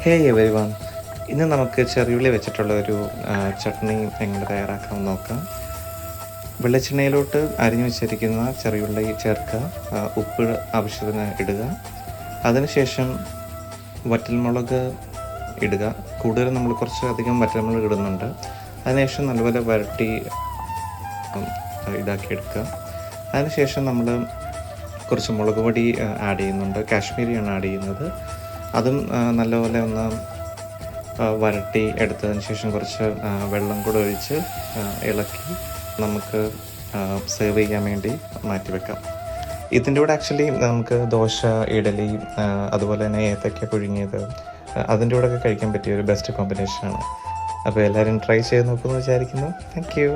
Hey everyone, ഇന്ന് നമുക്ക് ചെറിയുള്ളി വെച്ചിട്ടുള്ള ഒരു ചട്നി എങ്ങനെ തയ്യാറാക്കാമെന്ന് നോക്കാം. വെളിച്ചെണ്ണയിലോട്ട് അരിഞ്ഞു വെച്ചിരിക്കുന്ന ചെറിയുള്ളി ചേർക്കുക, ഉപ്പ് ആവശ്യത്തിന് ഇടുക. അതിനുശേഷം വറ്റൽമുളക് ഇടുക. കൂടുതലും നമ്മൾ കുറച്ച് അധികം വറ്റൽമുളക് ഇടുന്നുണ്ട്. അതിനുശേഷം നല്ലപോലെ വരട്ടി ഇതാക്കിയെടുക്കുക. അതിനുശേഷം നമ്മൾ കുറച്ച് മുളക് പൊടി ആഡ് ചെയ്യുന്നുണ്ട്, കാശ്മീരിയാണ് ആഡ് ചെയ്യുന്നത്. അതും നല്ലപോലെ ഒന്ന് വരട്ടി എടുത്തതിന് ശേഷം കുറച്ച് വെള്ളം കൂടെ ഒഴിച്ച് ഇളക്കി നമുക്ക് സെർവ് ചെയ്യാൻ വേണ്ടി മാറ്റി വെക്കാം. ഇതിൻ്റെ കൂടെ ആക്ച്വലി നമുക്ക് ദോശ, ഇഡലി, അതുപോലെ തന്നെ ഏത്തയ്ക്ക പുഴുങ്ങിയത്, അതിൻ്റെ കൂടെയൊക്കെ കഴിക്കാൻ പറ്റിയ ഒരു ബെസ്റ്റ് കോമ്പിനേഷനാണ്. അപ്പോൾ എല്ലാവരും ട്രൈ ചെയ്ത് നോക്കുമെന്ന് വിചാരിക്കുന്നു. Thank you.